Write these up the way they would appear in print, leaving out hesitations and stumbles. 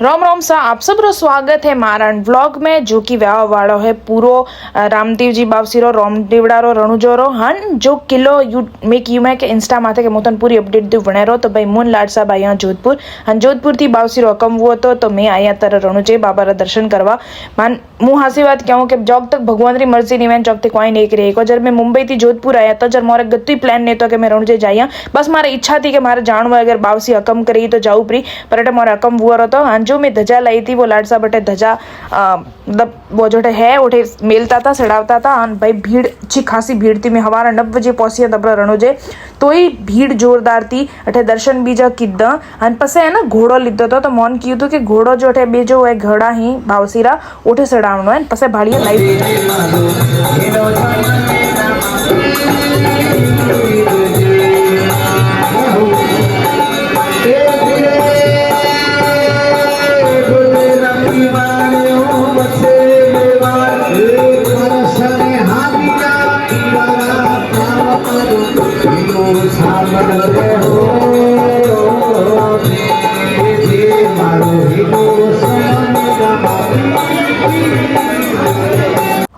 रोम रोम सा आप सबरो स्वागत है मारण व्लॉग में जो कि व्याह वालो है पूरो रामदेव जी बावसीरो रोमदेवड़ारो रणुजोरो हन जो किलो यू मेक यू मैं के इंस्टा माथे के मोतन पूरी अपडेट दू वणेरो तो भाई मुन लाड साहब आया जोधपुर हन जोधपुर थी बावसीरो अकमवो હતો तो मैं आया तर रणुजे बाबा रा दर्शन करवा मान मु हासी बात कहूं कि जॉग तक भगवान री मर्जी नहीं मैं जॉग तक कोई नहीं करे एक जर मैं मुंबई थी जोधपुर आया तो जर मोरे गत्ती प्लान नहीं तो कि मैं रणुजे जाया बस मारे इच्छा थी कि मारे जानवा अगर बावसी अकम करी तो जाऊ प्री पर अटे मोरे अकम हुआ तो जो मैं धजा लाई थी वो लाड साहब बटे धजा मतलब वो जो है उठे मेलता था चढ़ावता था भाई भीड़ अच्छी खासी भीड़ थी मैं हमारा 9 बजे पहुंची तब रणुजे तो ही भीड़ जोरदार थी अठे दर्शन बीजा किद्दा अन पसे है ना घोड़ो लीधो तो मोन कीधु तो कि घोड़ो जो अठे बेजो है घोड़ा ही भावसीरा उठे चढ़ावनो है पसे भाड़िया लाइव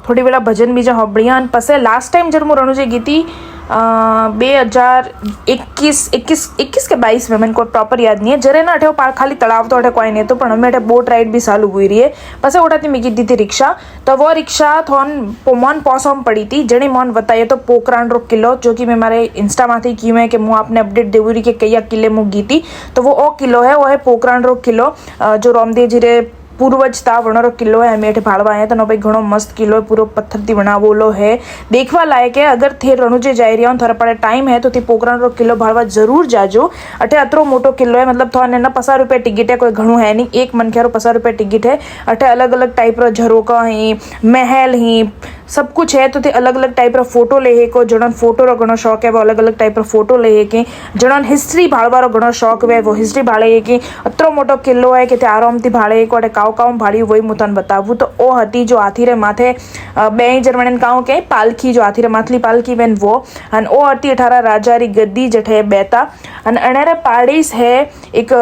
थोड़ी वेला भजन बीजा होबड़िया पसे लास्ट टाइम जब मैं रणुजे गई थी 2021 के 22 में मैंने को प्रॉपर याद नहीं है जरे ना अठे खाली तलाव तो अठे कोई नहीं तो पण हमें अठे बोट राइड भी चालू हुई रही है पसे उठाती मैं कीधी थी रिक्शा तो वो रिक्शा थोन मोन पौसम पड़ी थी जने मोन बताइए तो पोखरान रो किलो जो कि मैं मारे इंस्टा माथी की है कि मुँह आपने अपडेट देवू रही कि कई किले मुँह गई थी तो वो ओ किलो है वो है पोखरान रो किलो जो रामदेव जी रे पूर्वज था वणरो किलो है हमें भाड़वा आया तो भाई घणो मस्त किलो है पूरो पत्थर थी बनावोलो है देखवा लायक है अगर थे रणुजे जाई रहा हूँ थारा पड़े टाइम है तो थी पोखरान रो किलो भाड़वा जरूर जाजो अठे अतरो मोटो किलो है मतलब थोड़ा ना 50 रुपये टिकट है कोई घणो है नहीं एक मन ख्यारो 50 रुपये टिकट है अठे अलग अलग टाइप रो झरोका ही महल ही सब कुछ है तो थे अलग अलग टाइप रो फोटो ले को जणन फोटो रो घणो शौक है वो अलग अलग टाइप रो फोटो ले के जणन हिस्ट्री भाड़वा रो घणो शौक है वो हिस्ट्री भाड़े के अतरो मोटो किलो है कि आराम थी भाड़े को काव काव भाड़ी वही मुतन बतावू तो ओ हती जो हाथी रे माथे बे जर्मन काव के पालकी जो हाथी रे माथली पालकी वेन वो अन ओ हती 18 राजा री गद्दी जठे बेता अन अनेरे पाड़ीस है एक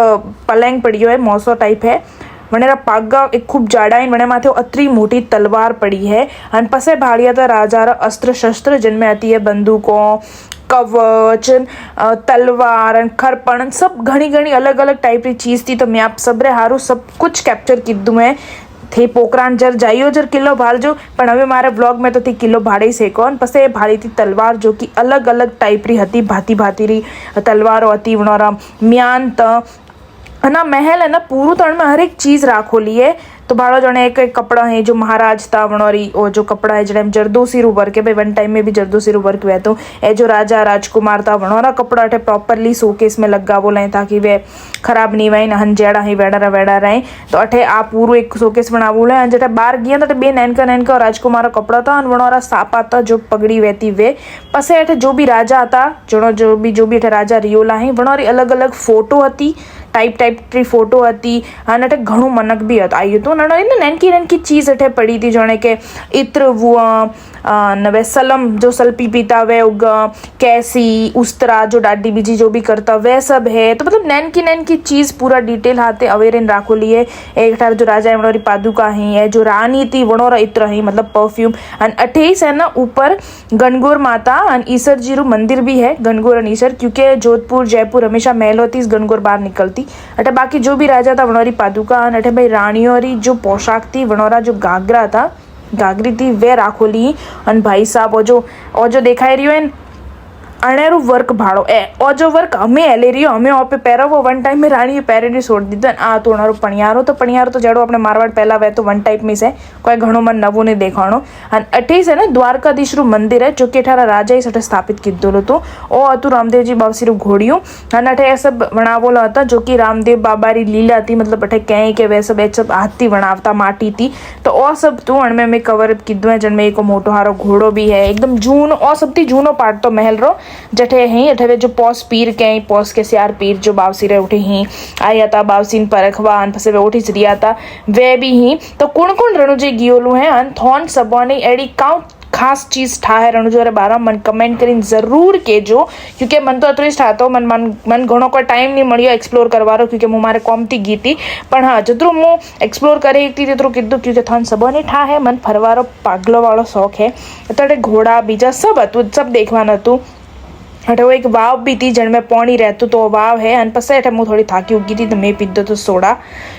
पलंग पड़ियो है मौसो टाइप है वनेरा पागा एक खूब जाड़ा है वने माथे अतरी मोटी तलवार पड़ी है अन पसे भाड़िया तो राजा रा अस्त्र शस्त्र जिनमें आती है बंदूकों कवच तलवार खरपण सब घनी घनी अलग अलग टाइप की चीज थी तो मैं आप सबरे हारू सब कुछ कैप्चर कीधु मैं थे पोखरान जर जाइयो जर किलो भाड़जो पण हवे मारे ब्लॉग में तो थी किलो भाड़े से कौन पसे भाड़ी थी तलवार जो कि अलग अलग टाइप री हती भांति भांति री तलवारों हती वणोरा म्यान त ना महल है ना पूरू तण में हर एक चीज राखोली है तो भाड़ो जने एक कपड़ा है जो महाराज था वणोरी और जो कपड़ा है जने जरदोसी रू वर्क है भाई वन टाइम में भी जरदोसी रू वर्क हुआ तो ए जो राजा राजकुमार था वणोरा कपड़ा अठे प्रॉपरली शोकेस में लगा बोले ताकि वे खराब नहीं वही हंजेड़ा ही वेड़ा वेड़ा रहे तो अठे आ पूरू एक शोकेस बनावू है जटे बार गया तो बे नैनका राजकुमार कपड़ा था वणोरा सापा था जो पगड़ी वहती वे पसे अठे जो भी राजा था जो भी अठे राजा रियोला है वणोरी अलग अलग फोटो हती टाइप की फोटो हती अने अठे घणो मनक भी आयो तो नैनकी नैनकी चीज अठे पड़ी थी जणे के इत्र नवे सलम जो सल्पी पीता वे उग कैसी उस्तरा जो डाडी बीजी जो भी करता वे सब है तो मतलब नैनकी चीज पूरा डिटेल हाथे अवेरेन राखो लिए एक ठार जो राजा वणोरी पादुका है जो रानी थी वणोरा इत्र ही मतलब परफ्यूम एंड 28 है ना ऊपर गणगौर माता एंड ईश्वर जी रू मंदिर भी है गणगौर और ईश्वर क्योंकि जोधपुर जयपुर हमेशा महल होती इस गणगौर बाहर निकलती अटे बाकी जो भी राजा था वणोरी पादुका अटे भाई रानियों री जो पोशाक थी वणोरा जो घाघरी थी वे राखोली और भाई साहब और जो देखाई रही है अणेरू वर्क भाड़ो और जो वर्क हमें हेले रही हमें वहाँ पे पैरा वो वन टाइम में रानी पैरेंट छोड़ दीधो आ तो अणारो पणियारो तो जड़ो अपने मारवाड़ पहला वे तो वन टाइप में से कोई घणो मन नवो ने देखाणो अन 28 है ना द्वारकाधीश रू मंदिर है जो कि अठारा राजा ही स्थापित कीधेलो तो ओ हतु रामदेव जी बावसी रू घोड़ियों अन अठे सब वणावोलो हता जो कि रामदेव बाबा री लीला थी मतलब अठे कहीं के वे सब हाथ थी वणावता माटी थी तो ओ सब तू अण में कवर अप कीधो है जन में एक मोटो हारो घोड़ो भी है एकदम जूनो ओ सब थी जूनो पार्ट तो महल रो जठे ही अठे जो पौस पीर के पौस के सियार पीर जो बावसी रे उठे ही आया था बावसीन परखवा अन पसे वे उठी रिया था वे भी ही तो कुण रणुजे गियोलू है अन थोन सबोनी एडी काउ खास चीज़ ठाहे रणजोरे बारे मन कमेंट करीने जरूर कहेजो क्योंकि मन तो अतरी था तो मन घणो कोई टाइम नहीं मळ्यो एक्सप्लोर करवारो क्योंकि हूँ मारे कॉमती गई थी पण हाँ जतरू हूँ एक्सप्लोर करे थी तेतरू कीधुं क्योंकि थन सबो नहीं ठाहे मन फरवारो पागलो वाळो शौक है अत्यारे घोड़ा बीजा सब हतुं सब देखवानुं हतुं अटे वो एक वाव भी थी जन में पानी रहतु तो वाव है अन पसे अटे मुँ थोड़ी थाकी उगी थी तो मैं पीधो तो सोडा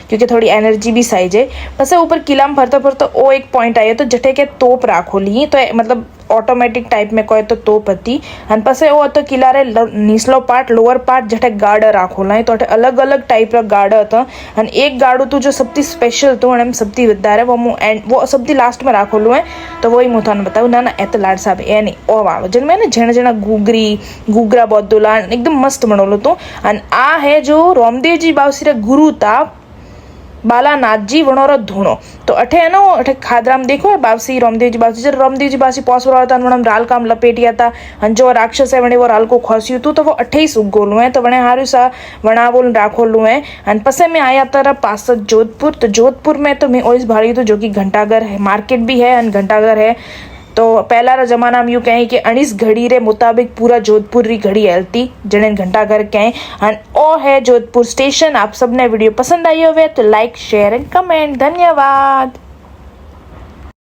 क्योंकि थोड़ी एनर्जी भी सही जाए पसे ऊपर किला में फरता फरता ओ एक पॉइंट आयो तो जटे के तोप राखो ली तो मतलब ऑटोमेटिक टाइप में कहे तो तोप थी अन पसे वो तो किला रे निचलो पार्ट लोअर पार्ट जटे गार्ड राखो ला तो अलग अलग टाइप रा गार्ड था अन एक गार्ड तो जो सबसे स्पेशल तो एम सबसे वधारे वो सबसे लास्ट में राखोलू है तो वही मुँ थाने बताऊँ ना ए तो लाड साहब ए नहीं ओ वाव जन में जेना जेना गुगरा बौद्धोला एकदम मस्त बनोलो तो अन आ है जो रामदेव जी बावसी गुरु था बालानाथ जी वणोरो धूणो तो अठे है ना अठे खादराम देखो है बावसी रामदेव जी बावसी पॉस था वणम राल काम लपेटिया था अन जो राक्षस है वणे वो राल को खोस्यू तो वो 28 उगोलू है तो वणे हारू सा वणावोल राखोलू है अन पसे में आया तारा पास जोधपुर तो जोधपुर में तो मैं ओइस भाड़ी तो जो कि घंटाघर है मार्केट भी है अन घंटाघर है तो पहला जमाना में यूँ कहें कि 19 घड़ी रे मुताबिक पूरा जोधपुर री घड़ी हलती जने घंटाघर कहें एंड ओ है जोधपुर स्टेशन। आप सबने वीडियो पसंद आई हो तो लाइक शेयर एंड कमेंट। धन्यवाद।